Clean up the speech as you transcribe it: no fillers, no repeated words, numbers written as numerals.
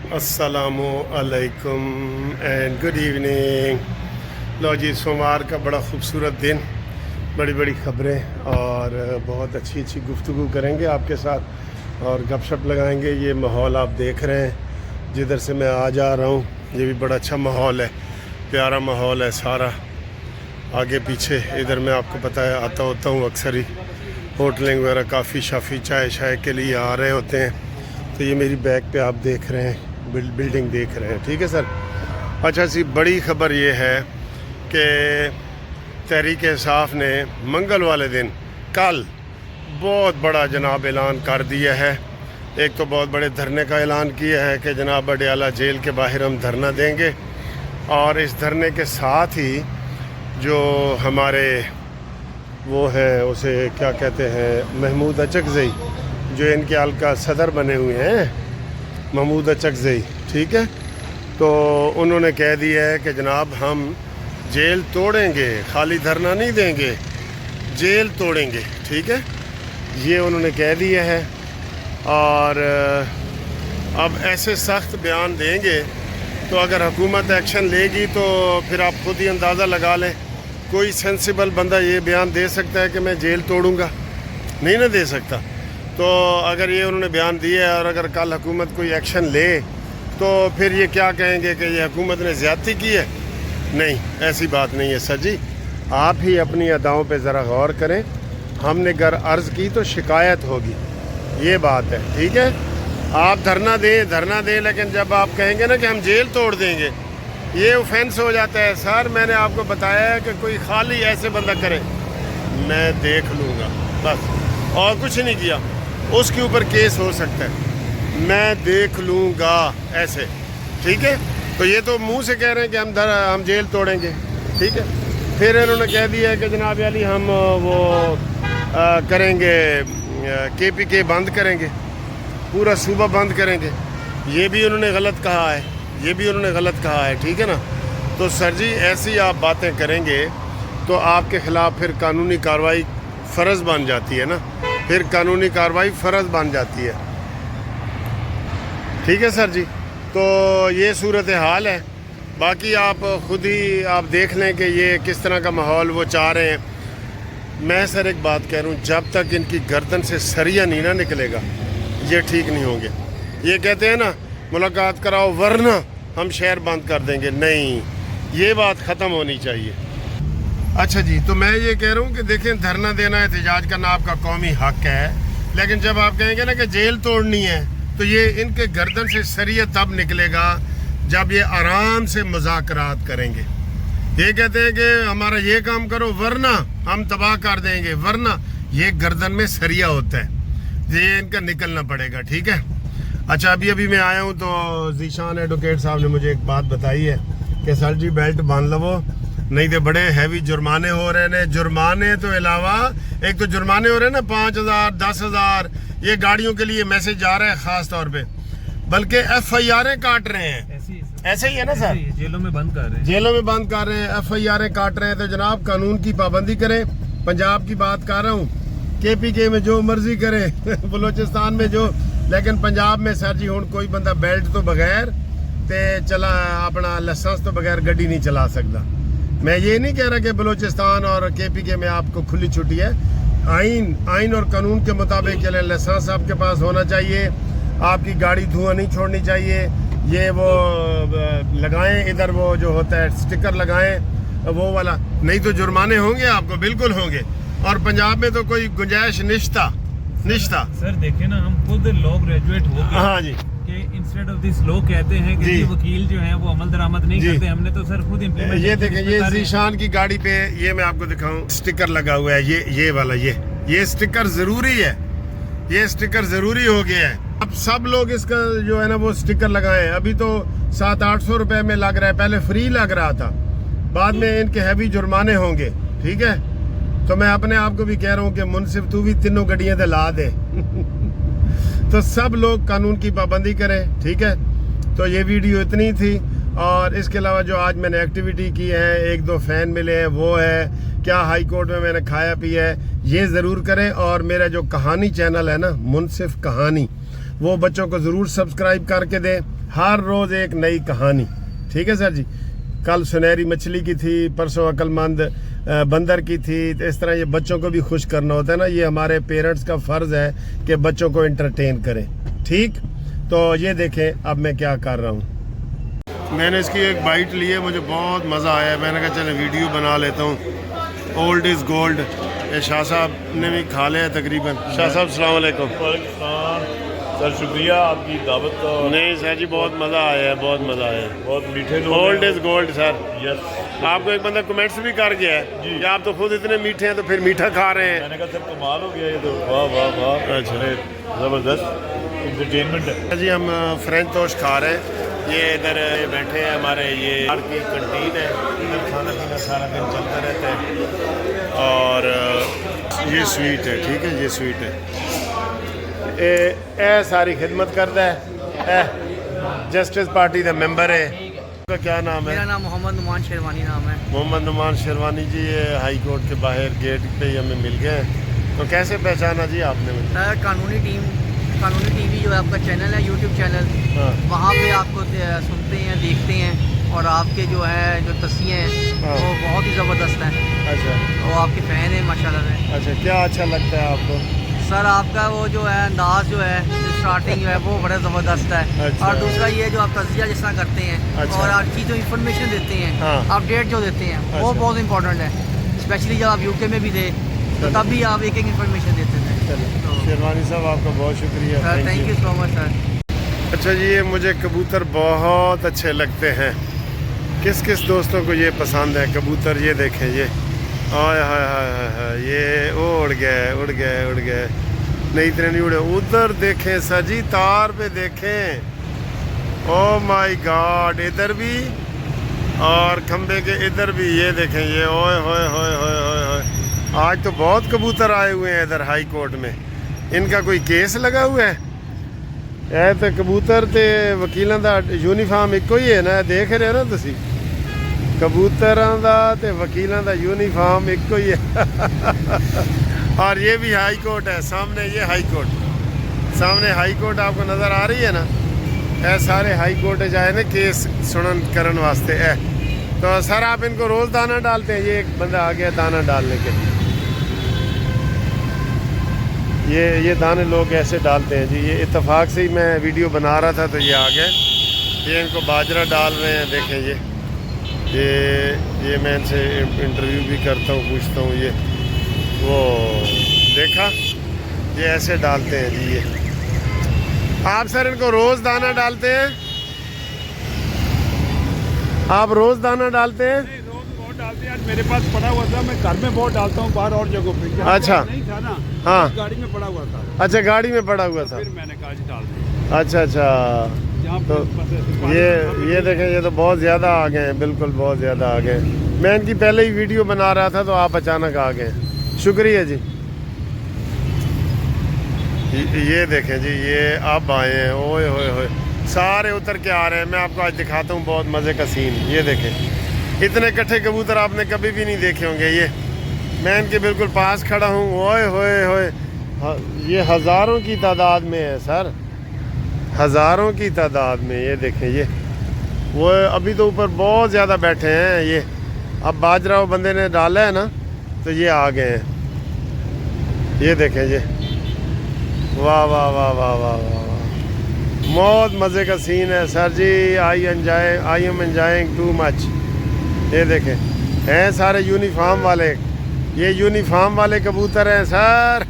अस्सलामु अलैकुम and good evening. लो जी, सोमवार का बड़ा ख़ूबसूरत दिन, बड़ी बड़ी ख़बरें और बहुत अच्छी अच्छी गुफ्तगू करेंगे आपके साथ और गपशप लगाएंगे। ये माहौल आप देख रहे हैं जिधर से मैं आ जा रहा हूँ, ये भी बड़ा अच्छा माहौल है, प्यारा माहौल है सारा। आगे पीछे इधर मैं आपको पता है आता होता हूँ, अक्सर ही होटलिंग वगैरह काफ़ी शाफ़ी चाय शाय के लिए आ रहे होते हैं। तो ये मेरी बैक पे आप देख रहे हैं, बिल्डिंग देख रहे हैं, ठीक है सर। अच्छा सी बड़ी ख़बर ये है कि तहरीक-ए-इंसाफ ने मंगल वाले दिन कल बहुत बड़ा जनाब ऐलान कर दिया है। एक तो बहुत बड़े धरने का ऐलान किया है कि जनाब अडयाला जेल के बाहर हम धरना देंगे, और इस धरने के साथ ही जो हमारे वो हैं, उसे क्या कहते हैं, महमूद अचकज़ई, जो इनके हल्का सदर बने हुए हैं, महमूद अचकज़ई, ठीक है। तो उन्होंने कह दिया है कि जनाब हम जेल तोड़ेंगे, खाली धरना नहीं देंगे, जेल तोड़ेंगे, ठीक है। ये उन्होंने कह दिया है। और अब ऐसे सख्त बयान देंगे तो अगर हुकूमत एक्शन लेगी तो फिर आप खुद ही अंदाज़ा लगा लें, कोई सेंसिबल बंदा ये बयान दे सकता है कि मैं जेल तोड़ूंगा? नहीं ना दे सकता। तो अगर ये उन्होंने बयान दिया है और अगर कल हुकूमत कोई एक्शन ले तो फिर ये क्या कहेंगे कि ये हुकूमत ने ज़्यादती की है? नहीं, ऐसी बात नहीं है सर जी। आप ही अपनी अदाओं पे ज़रा गौर करें। हमने अगर अर्ज़ की तो शिकायत होगी, ये बात है, ठीक है। आप धरना दें, लेकिन जब आप कहेंगे ना कि हम जेल तोड़ देंगे, ये ऑफेंस हो जाता है। सर मैंने आपको बताया है कि कोई खाली ऐसे बंदा करे, मैं देख लूँगा बस, और कुछ नहीं किया, उसके ऊपर केस हो सकता है, मैं देख लूँगा ऐसे, ठीक है। तो ये तो मुंह से कह रहे हैं कि हम जेल तोड़ेंगे, ठीक है। फिर इन्होंने कह दिया है कि जनाब अली हम वो करेंगे, KPK बंद करेंगे, पूरा सूबा बंद करेंगे। ये भी उन्होंने गलत कहा है, ठीक है ना। तो सर जी ऐसी आप बातें करेंगे तो आपके ख़िलाफ़ फिर कानूनी कार्रवाई फ़र्ज़ बन जाती है ना, फिर कानूनी कार्रवाई फ़र्ज़ बन जाती है, ठीक है सर जी। तो ये सूरत हाल है। बाकी आप ख़ुद ही आप देख लें कि ये किस तरह का माहौल वो चाह रहे हैं। मैं सर एक बात कह रहा हूँ, जब तक इनकी गर्दन से सरिया नहीं ना निकलेगा ये ठीक नहीं होंगे। ये कहते हैं ना मुलाकात कराओ वरना हम शहर बंद कर देंगे, नहीं, ये बात ख़त्म होनी चाहिए। अच्छा जी, तो मैं ये कह रहा हूँ कि देखें, धरना देना एहतजाज करना आपका कौमी हक है, लेकिन जब आप कहेंगे ना कि जेल तोड़नी है तो ये इनके गर्दन से सरिया तब निकलेगा जब ये आराम से मुज़ाकरात करेंगे। ये कहते हैं कि हमारा ये काम करो वरना हम तबाह कर देंगे, वरना ये गर्दन में सरिया होता है, ये इनका निकलना पड़ेगा, ठीक है। अच्छा, अभी मैं आया हूँ तो ज़ीशान एडवोकेट साहब ने मुझे एक बात बताई है कि सर जी बेल्ट बांध लो, नहीं तो बड़े हैवी जुर्माने हो रहे हैं। जुर्माने तो अलावा एक तो जुर्माने हो रहे हैं ना 5,000 10,000, ये गाड़ियों के लिए मैसेज जा रहा है ख़ास तौर पे, बल्कि FIR काट रहे हैं। ऐसे ही है ना सर, जेलों में बंद कर रहे हैं, FIR काट रहे हैं। तो जनाब कानून की पाबंदी करें। पंजाब की बात कर रहा हूँ, KPK में जो मर्जी करे बलोचिस्तान में जो, लेकिन पंजाब में सर जी हुण कोई बंदा बेल्ट तो बगैर ते चला अपना लाइसेंस तो बगैर गड्डी नहीं चला सकता। मैं ये नहीं कह रहा कि बलोचिस्तान और KPK में आपको खुली छुट्टी है। आइन और कानून के मुताबिक चले, लाइसेंस आपके पास होना चाहिए, आपकी गाड़ी धुआं नहीं छोड़नी चाहिए, ये वो लगाएं इधर वो जो होता है स्टिकर लगाएं वो वाला, नहीं तो जुर्माने होंगे आपको, बिल्कुल होंगे। और पंजाब में तो कोई गुंजाइश निश्ता सर देखें ना, हम खुद लॉ ग्रेजुएट हो गए, हाँ जी, कि इंस्टेड ऑफ दिस लॉ कहते हैं कि वकील जो हैं वो अमल दरामद नहीं करते, हमने तो सर खुद इम्प्लीमेंट। ये देखें, ये ज़ीशान की गाड़ी पे ये मैं आपको दिखाऊं, स्टिकर लगा हुआ है, ये वाला, ये स्टिकर ज़रूरी है, ये स्टिकर ज़रूरी हो गया है। अब सब लोग इसका जो है ना वो स्टिकर लगाएं। अभी तो 700-800 रुपए में लग रहा है, पहले फ्री लग रहा था, बाद में इनके हैवी जुर्माने होंगे, ठीक है। तो मैं अपने आप को भी कह रहा हूँ कि मुनसिफ तू भी तीनों गड्डियाँ दे ला दे तो सब लोग कानून की पाबंदी करें, ठीक है। तो ये वीडियो इतनी थी, और इसके अलावा जो आज मैंने एक्टिविटी की है, 1-2 फैन मिले हैं, वो है क्या हाई कोर्ट में मैंने खाया पिया है, ये ज़रूर करें। और मेरा जो कहानी चैनल है ना, मुनसिफ कहानी, वो बच्चों को ज़रूर सब्सक्राइब करके दें। ہر روز ایک نئی کہانی. ٹھیک ہے سر جی. کل سنہری مچھلی کی تھی, پرسوں عقل مند بندر کی تھی. تو اس طرح یہ بچوں کو بھی خوش کرنا ہوتا ہے نا. یہ ہمارے پیرنٹس کا فرض ہے کہ بچوں کو انٹرٹین کریں. ٹھیک, تو یہ دیکھیں اب میں کیا کر رہا ہوں. میں نے اس کی ایک بائٹ لی ہے, مجھے بہت مزہ آیا. میں نے کہا چلے ویڈیو بنا لیتا ہوں. Old is gold. یہ شاہ صاحب نے بھی کھا لیا تقریباً. شاہ صاحب السلام علیکم. وعلیکم السلام سر, شکریہ آپ کی دعوت کا. نہیں سر جی, بہت مزہ آیا ہے, بہت مزہ آیا ہے. بہت میٹھے لوگ. اولڈ از گولڈ سر. یس, آپ کو ایک بندہ کمنٹس بھی کر گیا ہے جی. کہ آپ تو خود اتنے میٹھے ہیں تو پھر میٹھا کھا رہے ہیں. میں نے کہا سر کمال ہو گیا یہ تو, واہ واہ واہ. اچھا, زبردست انٹرٹینمنٹ ہے. جی ہم فرینچ توسٹ کھا رہے ہیں. یہ ادھر بیٹھے ہیں ہمارے, یہ باہر کی کنٹین ہے, ادھر کھانا پینا سارا دن چلتا رہتا ہے. اور یہ سویٹ ہے. ٹھیک ہے, یہ سویٹ ہے. اے ساری خدمت کرتا ہے. اے جسٹس پارٹی کا ممبر ہے. آپ کا کیا نام ہے؟ میرا نام محمد نعمان شیروانی نام ہے. محمد نعمان شیروانی جی. یہ ہائی کورٹ کے باہر گیٹ پہ ہی ہمیں مل گئے ہیں. تو کیسے پہچانا جی آپ نے مجھے؟ سر قانونی ٹی وی جو ہے آپ کا چینل ہے, یوٹیوب چینل, ہاں, وہاں پہ آپ کو سنتے ہیں, دیکھتے ہیں, اور آپ کے جو ہے جو تصویریں ہیں ہاں. وہ بہت ہی زبردست ہیں. اچھا وہ آپ کے فین ہیں ماشاء اللہ سے. اچھا, کیا اچھا لگتا ہے آپ کو؟ سر آپ کا وہ جو ہے انداز جو ہے اسٹارٹنگ جو ہے وہ بڑا زبردست ہے. اچھا. اور دوسرا یہ جو آپ تجزیہ جس طرح کرتے ہیں, اچھا. اور ہر چیز جو انفارمیشن دیتے ہیں, ہاں. اپڈیٹ جو دیتے ہیں, وہ اچھا. بہت امپورٹنٹ ہے. اسپیشلی جب آپ یو کے میں بھی تھے تو تب بھی آپ ایک انفارمیشن دیتے تھے. شیروانی صاحب آپ کا بہت شکریہ. سر تھینک یو سو مچ سر. اچھا جی, یہ مجھے کبوتر بہت اچھے لگتے ہیں. کس کس دوستوں کو یہ پسند ہے کبوتر؟ یہ دیکھیں, یہ آئے ہائے ہائے ہائے, یہ اڑ گئے اڑ گئے اڑ گئے. نہیں اتنے نہیں اڑے. ادھر دیکھیں سر جی, تار پہ دیکھیں. او مائی گاڈ, ادھر بھی اور کھمبے کے ادھر بھی. یہ دیکھیں, یہ اوئے ہوئے ہوئے ہوئے ہوئے ہوئے. آج تو بہت کبوتر آئے ہوئے ہیں ادھر ہائی کورٹ میں. ان کا کوئی کیس لگا ہوا ہے؟ اے تو کبوتر تے وکیلاں دا یونیفارم ایکو ہی ہے نا, دیکھ رہے نا تسی. کبوتراں دا تے وکیلاں دا یونیفارم ایکو ہی ہے. اور یہ بھی ہائی کورٹ ہے سامنے. یہ ہائی کورٹ سامنے, ہائی کورٹ آپ کو نظر آ رہی ہے نا. اے سارے ہائی کورٹ جائے نا کیس سنن کرن واسطے. اے تو سر آپ ان کو روز دانہ ڈالتے ہیں؟ یہ ایک بندہ آ گیا دانہ ڈالنے کے. یہ دانے لوگ ایسے ڈالتے ہیں جی. یہ اتفاق سے ہی میں ویڈیو بنا رہا تھا تو یہ آ گئے. یہ ان کو باجرہ ڈال رہے ہیں. دیکھیں یہ میں ان سے انٹرویو بھی کرتا ہوں, پوچھتا ہوں. یہ وہ دیکھا, یہ ایسے ڈالتے ہیں جی. یہ آپ سر ان کو روز دانہ ڈالتے ہیں؟ آپ روز دانہ ڈالتے ہیں؟ بہت ڈالتے ہیں. میرے پاس پڑا ہوا تھا, میں گھر میں بہت ڈالتا ہوں, باہر اور جگہوں پہ. اچھا. نہیں تھا نا, ہاں, گاڑی میں پڑا ہوا تھا. اچھا گاڑی میں پڑا ہوا تھا. پھر میں نے کہا جی ڈال دیں. اچھا اچھا. تو یہ دیکھیں, یہ تو بہت زیادہ آ گئے ہیں, بالکل بہت زیادہ آ گئے ہیں. میں ان کی پہلے ہی ویڈیو بنا رہا تھا تو آپ اچانک آ گئے. شکریہ جی. یہ دیکھیں جی, یہ اب آئے ہیں. اوئے ہوئے ہوئے, سارے اتر کے آ رہے ہیں. میں آپ کو آج دکھاتا ہوں بہت مزے کا سین. یہ دیکھیں, اتنے کٹھے کبوتر آپ نے کبھی بھی نہیں دیکھے ہوں گے. یہ میں ان کے بالکل پاس کھڑا ہوں. اوئے ہوئے ہوئے, یہ ہزاروں کی تعداد میں ہے سر, ہزاروں کی تعداد میں. یہ دیکھیں, یہ وہ ابھی تو اوپر بہت زیادہ بیٹھے ہیں. یہ اب باجرہ وہ بندے نے ڈالا ہے نا تو یہ آ گئے ہیں. یہ دیکھیں, یہ واہ واہ واہ واہ واہ واہ, بہت مزے کا سین ہے sir ji. I am enjoying too much. یہ دیکھیں, ہیں سارے یونیفارم والے. یہ یونیفارم والے کبوتر ہیں سر.